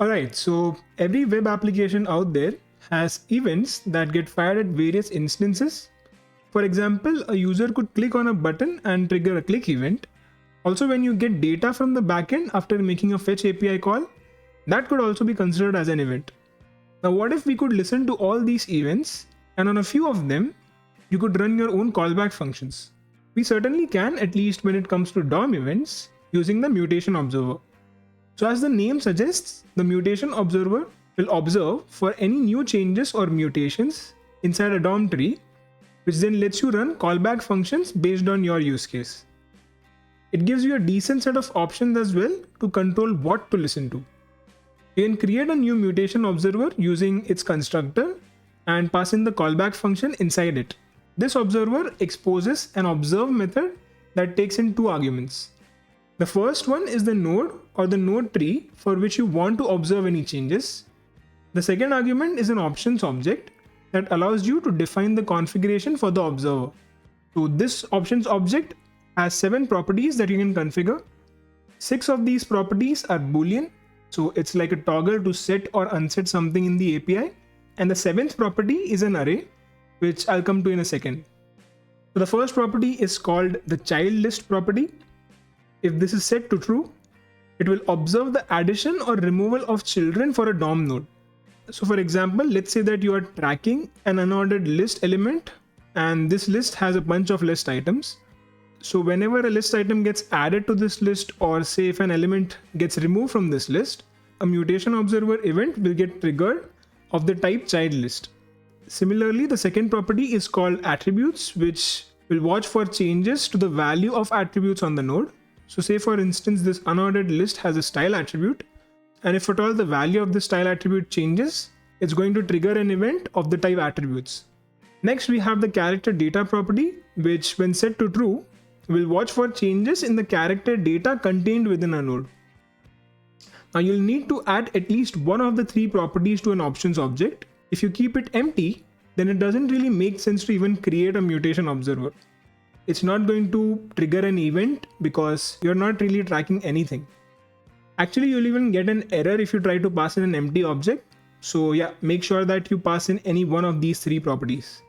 Alright, so every web application out there has events that get fired at various instances. For example, a user could click on a button and trigger a click event. Also, when you get data from the backend after making a fetch API call, that could also be considered as an event. Now, what if we could listen to all these events, and on a few of them, you could run your own callback functions? We certainly can, at least when it comes to DOM events, using the mutation observer. So as the name suggests, the mutation observer will observe for any new changes or mutations inside a DOM tree, which then lets you run callback functions based on your use case. It gives you a decent set of options as well to control what to listen to. You can create a new mutation observer using its constructor and pass in the callback function inside it. This observer exposes an observe method that takes in two arguments. The first one is the node or the node tree for which you want to observe any changes. The second argument is an options object that allows you to define the configuration for the observer. So this options object has 7 properties that you can configure. 6 of these properties are Boolean, so it's like a toggle to set or unset something in the API. And the 7th property is an array, which I'll come to in a second. So the first property is called the ChildList property. If this is set to true, it will observe the addition or removal of children for a DOM node. So for example, let's say that you are tracking an unordered list element and this list has a bunch of list items. So whenever a list item gets added to this list, or say if an element gets removed from this list, a mutation observer event will get triggered of the type ChildList. Similarly, the second property is called attributes, which will watch for changes to the value of attributes on the node. So say for instance, this unordered list has a style attribute, and if at all the value of the style attribute changes, it's going to trigger an event of the type attributes. Next, we have the character data property, which when set to true, will watch for changes in the character data contained within a node. Now you'll need to add at least one of the 3 properties to an options object. If you keep it empty, then it doesn't really make sense to even create a mutation observer. It's not going to trigger an event because you're not really tracking anything. Actually, you'll even get an error if you try to pass in an empty object. So yeah, make sure that you pass in any one of these 3 properties.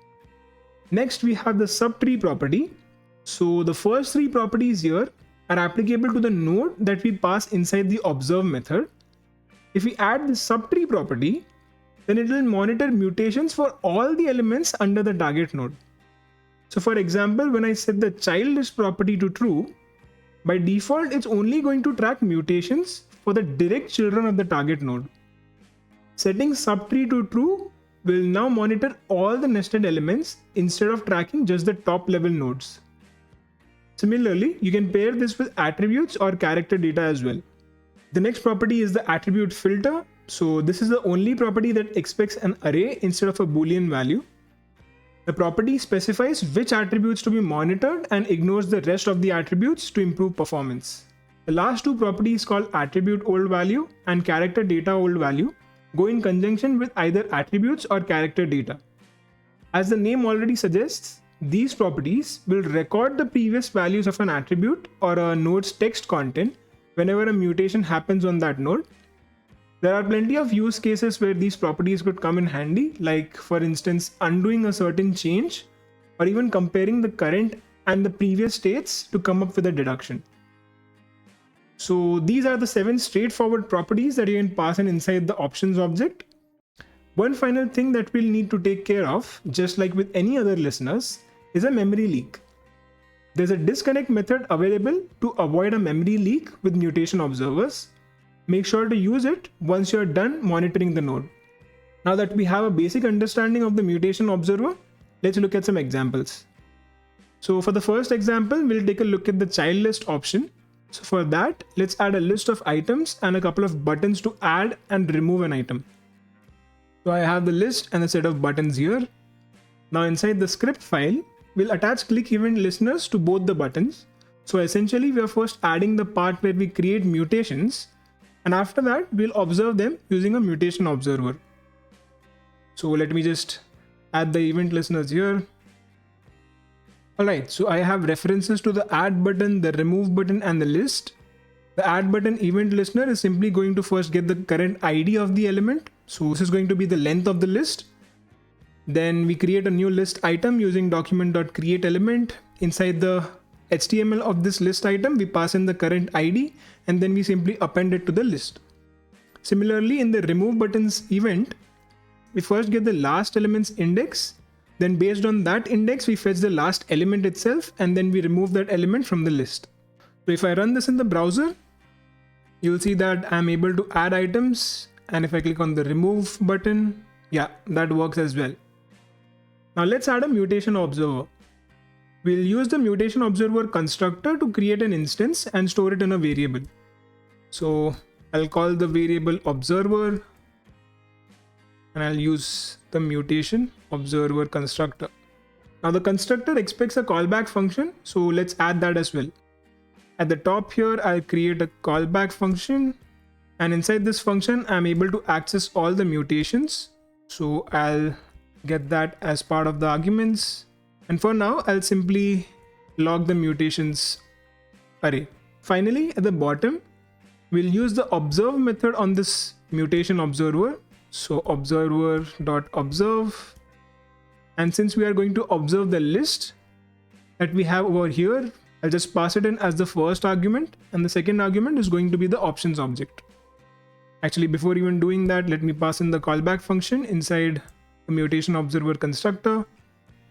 Next, we have the Subtree property. So the first 3 properties here are applicable to the node that we pass inside the observe method. If we add the Subtree property, then it will monitor mutations for all the elements under the target node. So for example, when I set the ChildList property to true, by default, it's only going to track mutations for the direct children of the target node. Setting Subtree to true will now monitor all the nested elements instead of tracking just the top level nodes. Similarly, you can pair this with attributes or character data as well. The next property is the attribute filter. So this is the only property that expects an array instead of a Boolean value. The property specifies which attributes to be monitored and ignores the rest of the attributes to improve performance. The last 2 properties called attribute old value and character data old value go in conjunction with either attributes or character data. As the name already suggests, these properties will record the previous values of an attribute or a node's text content whenever a mutation happens on that node. There are plenty of use cases where these properties could come in handy, like for instance, undoing a certain change or even comparing the current and the previous states to come up with a deduction. So these are the 7 straightforward properties that you can pass in inside the options object. One final thing that we'll need to take care of, just like with any other listeners, is a memory leak. There's a disconnect method available to avoid a memory leak with mutation observers. Make sure to use it once you're done monitoring the node. Now that we have a basic understanding of the mutation observer, let's look at some examples. So for the first example, we'll take a look at the ChildList option. So for that, let's add a list of items and a couple of buttons to add and remove an item. So I have the list and a set of buttons here. Now inside the script file, we'll attach click event listeners to both the buttons. So essentially, we are first adding the part where we create mutations, and after that, we'll observe them using a mutation observer. So let me just add the event listeners here. Alright, so I have references to the add button, the remove button, and the list. The add button event listener is simply going to first get the current ID of the element. So this is going to be the length of the list. Then we create a new list item using document.createElement. Inside the HTML of this list item, we pass in the current ID and then we simply append it to the list. Similarly, in the remove buttons event, we first get the last element's index. Then based on that index, we fetch the last element itself and then we remove that element from the list. So if I run this in the browser, you'll see that I'm able to add items, and if I click on the remove button, yeah, that works as well. Now let's add a mutation observer. We'll use the mutation observer constructor to create an instance and store it in a variable. So I'll call the variable observer and I'll use the mutation observer constructor. Now the constructor expects a callback function, so let's add that as well. At the top here, I'll create a callback function, and inside this function, I'm able to access all the mutations. So I'll get that as part of the arguments. And for now, I'll simply log the mutations array. Finally, at the bottom, we'll use the observe method on this mutation observer. So observer.observe. And since we are going to observe the list that we have over here, I'll just pass it in as the first argument, and the second argument is going to be the options object. Actually, before even doing that, let me pass in the callback function inside the mutation observer constructor.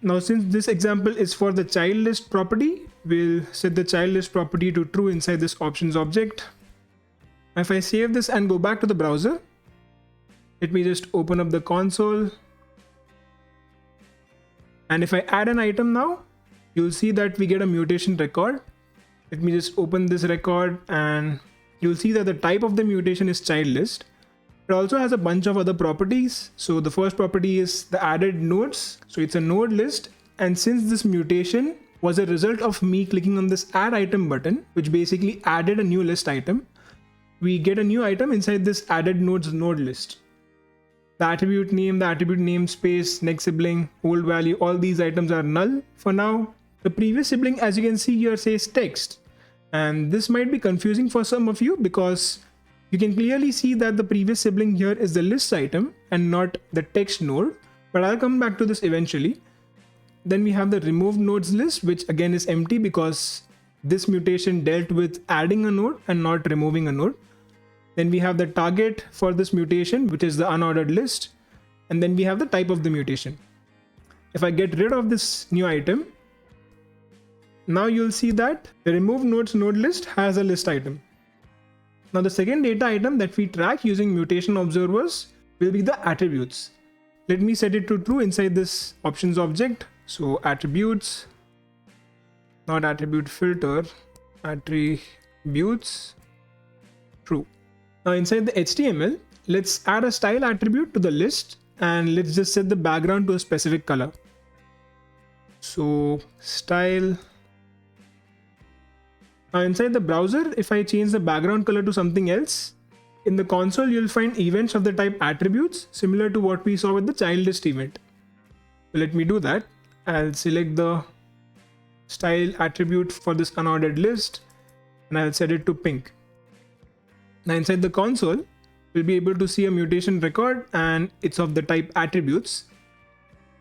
Now, since this example is for the ChildList property, we'll set the ChildList property to true inside this options object. If I save this and go back to the browser, let me just open up the console. And if I add an item now, you'll see that we get a mutation record. Let me just open this record and you'll see that the type of the mutation is ChildList. It also has a bunch of other properties. So the first property is the added nodes. So it's a node list. And since this mutation was a result of me clicking on this add item button, which basically added a new list item, we get a new item inside this added nodes node list. The attribute name, the attribute namespace, next sibling, old value, all these items are null for now. The previous sibling, as you can see here, says text. And this might be confusing for some of you because you can clearly see that the previous sibling here is the list item and not the text node, but I'll come back to this eventually. Then we have the removed nodes list, which again is empty because this mutation dealt with adding a node and not removing a node. Then we have the target for this mutation, which is the unordered list. And then we have the type of the mutation. If I get rid of this new item, now you'll see that the removed nodes node list has a list item. Now the second data item that we track using mutation observers will be the attributes. Let me set it to true inside this options object. So attributes, not attribute filter, attributes, true. Now inside the HTML, let's add a style attribute to the list and let's just set the background to a specific color. So style. Now inside the browser, if I change the background color to something else, in the console you'll find events of the type attributes similar to what we saw with the ChildList event. So let me do that. I'll select the style attribute for this unordered list and I'll set it to pink. Now inside the console, we'll be able to see a mutation record and it's of the type attributes.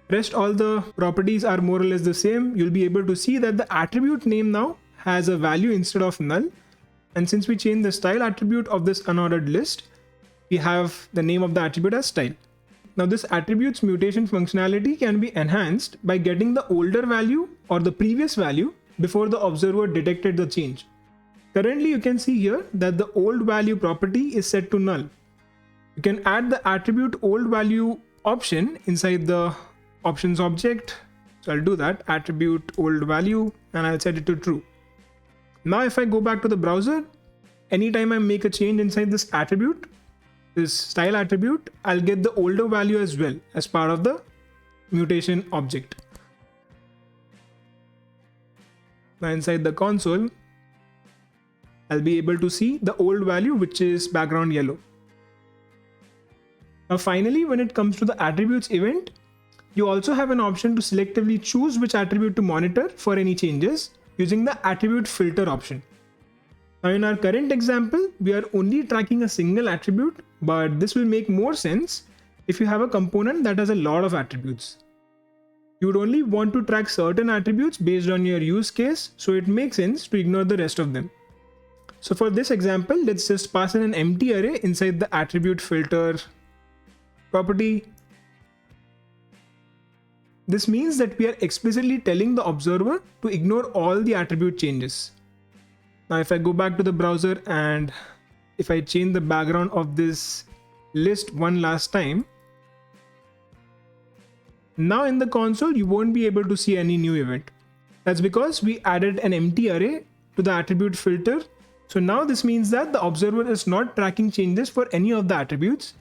Rest all the properties are more or less the same. You'll be able to see that the attribute name now has a value instead of null. And since we changed the style attribute of this unordered list, we have the name of the attribute as style. Now this attributes mutation functionality can be enhanced by getting the older value or the previous value before the observer detected the change. Currently you can see here that the old value property is set to null. You can add the attribute old value option inside the options object. So I'll do that, attribute old value, and I'll set it to true. Now if I go back to the browser, anytime I make a change inside this attribute, this style attribute, I'll get the older value as well as part of the mutation object. Now inside the console, I'll be able to see the old value, which is background yellow. Now finally, when it comes to the attributes event, you also have an option to selectively choose which attribute to monitor for any changes using the attribute filter option. Now in our current example, we are only tracking a single attribute, but this will make more sense if you have a component that has a lot of attributes. You would only want to track certain attributes based on your use case, so it makes sense to ignore the rest of them. So for this example, let's just pass in an empty array inside the attribute filter property. This means that we are explicitly telling the observer to ignore all the attribute changes. Now if I go back to the browser and if I change the background of this list one last time, now in the console you won't be able to see any new event. That's because we added an empty array to the attribute filter. So now this means that the observer is not tracking changes for any of the attributes.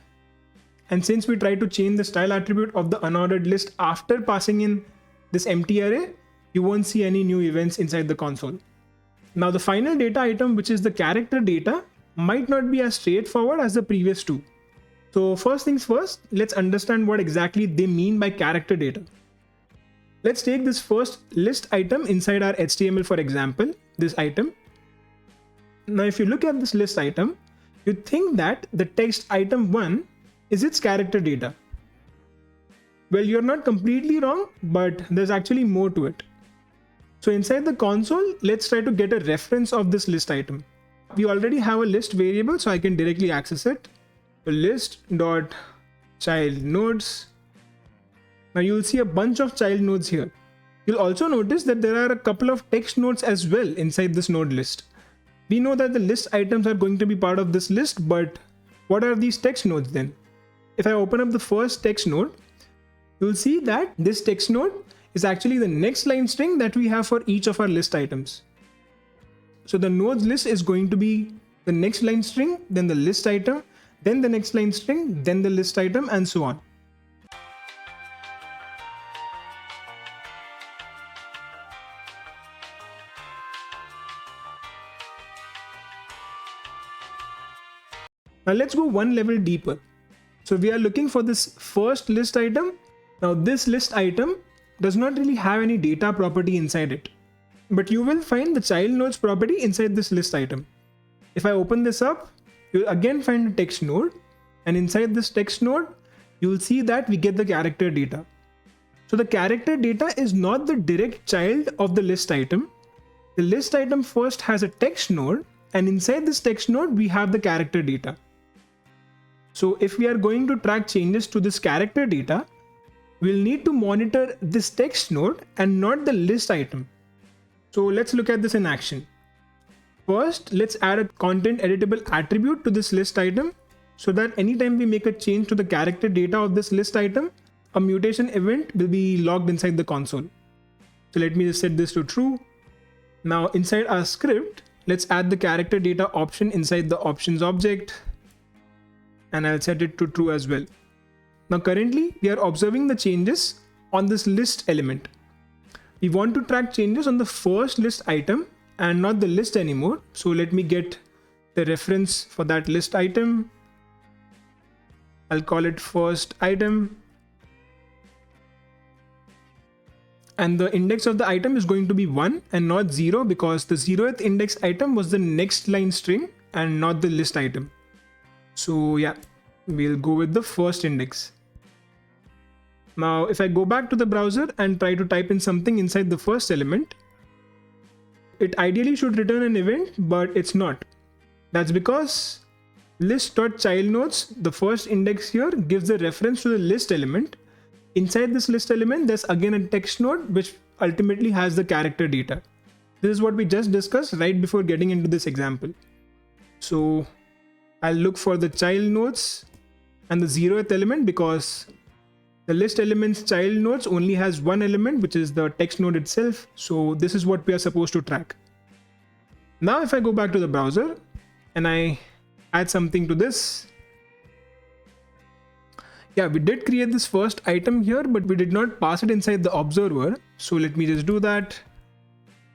And since we try to change the style attribute of the unordered list after passing in this empty array, you won't see any new events inside the console. Now the final data item, which is the character data, might not be as straightforward as the previous two. So first things first, let's understand what exactly they mean by character data. Let's take this first list item inside our HTML, for example, this item. Now if you look at this list item, you think that the text item 1 is its character data. Well, you're not completely wrong, but there's actually more to it. So inside the console, let's try to get a reference of this list item. We already have a list variable, so I can directly access it. So list.child nodes. Now you'll see a bunch of child nodes here. You'll also notice that there are a couple of text nodes as well inside this node list. We know that the list items are going to be part of this list, but what are these text nodes then? If I open up the first text node, you'll see that this text node is actually the next line string that we have for each of our list items. So the nodes list is going to be the next line string, then the list item, then the next line string, then the list item, and so on. Now let's go one level deeper. So we are looking for this first list item. Now this list item does not really have any data property inside it, but you will find the child nodes property inside this list item. If I open this up, you'll again find a text node, and inside this text node, you will see that we get the character data. So the character data is not the direct child of the list item. The list item first has a text node, and inside this text node, we have the character data. So if we are going to track changes to this character data, we'll need to monitor this text node and not the list item. So let's look at this in action. First, let's add a content editable attribute to this list item so that anytime we make a change to the character data of this list item, a mutation event will be logged inside the console. So let me just set this to true. Now inside our script, let's add the character data option inside the options object, and I'll set it to true as well. Now currently we are observing the changes on this list element. We want to track changes on the first list item and not the list anymore. So let me get the reference for that list item. I'll call it first item. And the index of the item is going to be 1 and not 0 because the 0th index item was the next line string and not the list item. So yeah, we'll go with the first index. Now if I go back to the browser and try to type in something inside the first element, it ideally should return an event, but it's not. That's because list.childNodes, the first index here, gives the reference to the list element. Inside this list element, there's again a text node which ultimately has the character data. This is what we just discussed right before getting into this example. So I'll look for the child nodes and the 0th element because the list element's child nodes only has one element, which is the text node itself. So this is what we are supposed to track. Now if I go back to the browser and I add something to this, yeah, we did create this first item here, but we did not pass it inside the observer. So let me just do that.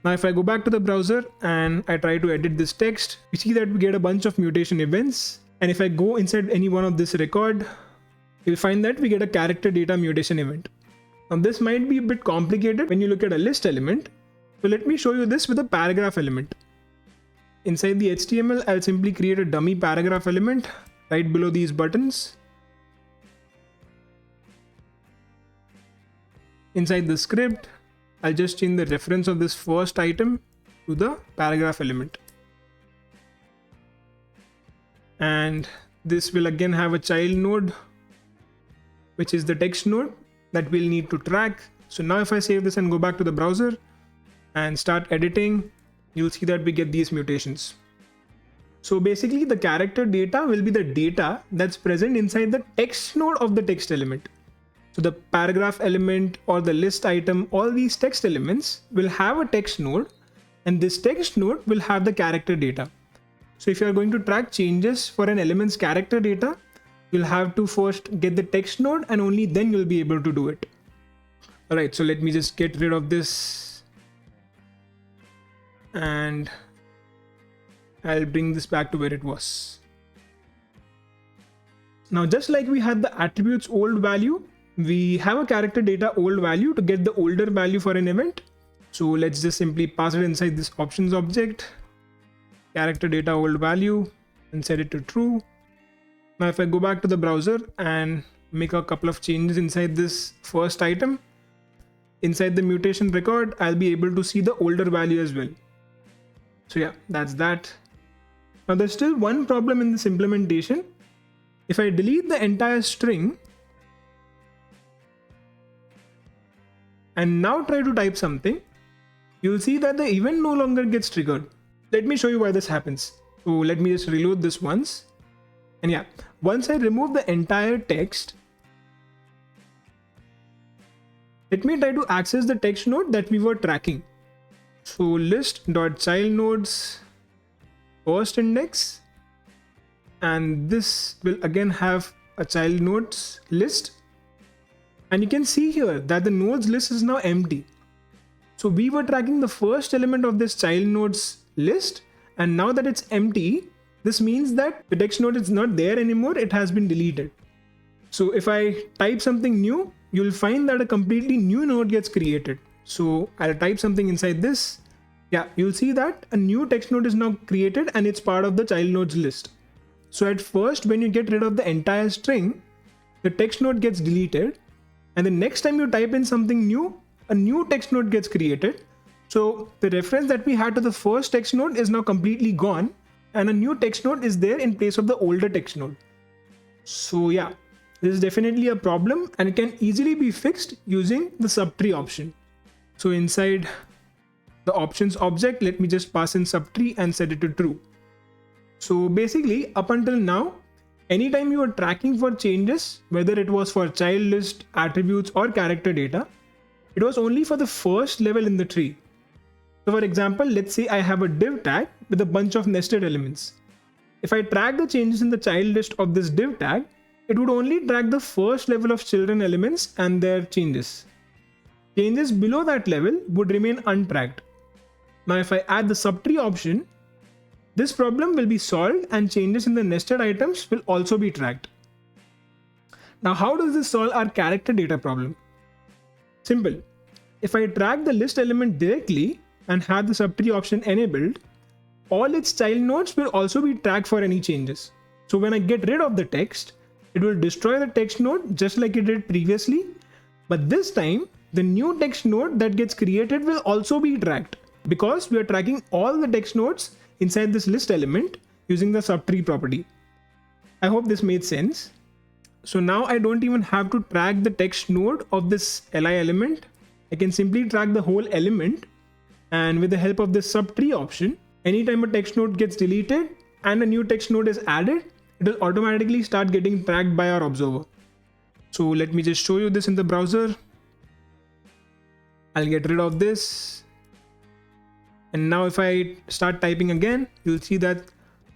Now if I go back to the browser and I try to edit this text, we see that we get a bunch of mutation events. And if I go inside any one of this record, you'll find that we get a character data mutation event. Now this might be a bit complicated when you look at a list element. So let me show you this with a paragraph element. inside the HTML, I'll simply create a dummy paragraph element right below these buttons. Inside the script, I'll just change the reference of this first item to the paragraph element. And this will again have a child node, which is the text node that we'll need to track. So now if I save this and go back to the browser and start editing, you'll see that we get these mutations. So basically the character data will be the data that's present inside the text node of the text element. So the paragraph element or the list item, all these text elements will have a text node, and this text node will have the character data. So if you are going to track changes for an element's character data, you'll have to first get the text node and only then you'll be able to do it. Alright, so let me just get rid of this and I'll bring this back to where it was. Now just like we had the attributes old value, we have a character data old value to get the older value for an event. So let's just simply pass it inside this options object, character data old value, and set it to true. Now if I go back to the browser and make a couple of changes inside this first item, inside the mutation record, I'll be able to see the older value as well. So yeah, that's that. Now there's still one problem in this implementation. If I delete the entire string and now try to type something, you'll see that the event no longer gets triggered. Let me show you why this happens. So let me just reload this once. And yeah, once I remove the entire text, let me try to access the text node that we were tracking. So list.childNodes first index, and this will again have a child nodes list. And you can see here that the nodes list is now empty. So we were tracking the first element of this child nodes list, and now that it's empty, this means that the text node is not there anymore, it has been deleted. So if I type something new, you'll find that a completely new node gets created. So I'll type something inside this. Yeah, you'll see that a new text node is now created and it's part of the child nodes list. So at first, when you get rid of the entire string, the text node gets deleted, and the next time you type in something new, a new text node gets created. So the reference that we had to the first text node is now completely gone, and a new text node is there in place of the older text node. So yeah, this is definitely a problem, and it can easily be fixed using the subtree option. So inside the options object, let me just pass in subtree and set it to true. So basically, up until now, anytime you are tracking for changes, whether it was for child list, attributes, or character data, it was only for the first level in the tree. So for example, let's say I have a div tag with a bunch of nested elements. If I track the changes in the child list of this div tag, it would only track the first level of children elements and their changes. Changes below that level would remain untracked. Now if I add the subtree option, this problem will be solved and changes in the nested items will also be tracked. Now how does this solve our character data problem? Simple. If I track the list element directly and have the subtree option enabled, all its child nodes will also be tracked for any changes. So when I get rid of the text, it will destroy the text node just like it did previously, but this time the new text node that gets created will also be tracked because we are tracking all the text nodes inside this list element using the subtree property. I hope this made sense. So now I don't even have to track the text node of this li element. I can simply track the whole element, and with the help of this subtree option, anytime a text node gets deleted and a new text node is added, it will automatically start getting tracked by our observer. So let me just show you this in the browser. I'll get rid of this. And now if I start typing again, you'll see that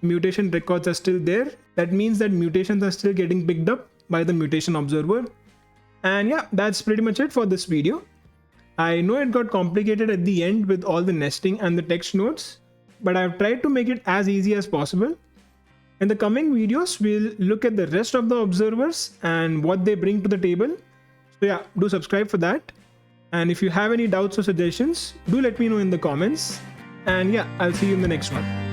mutation records are still there. That means that mutations are still getting picked up by the mutation observer. And yeah, that's pretty much it for this video. I know it got complicated at the end with all the nesting and the text nodes, but I've tried to make it as easy as possible. In the coming videos, we'll look at the rest of the observers and what they bring to the table. So yeah, do subscribe for that. And if you have any doubts or suggestions, do let me know in the comments. And yeah, I'll see you in the next one.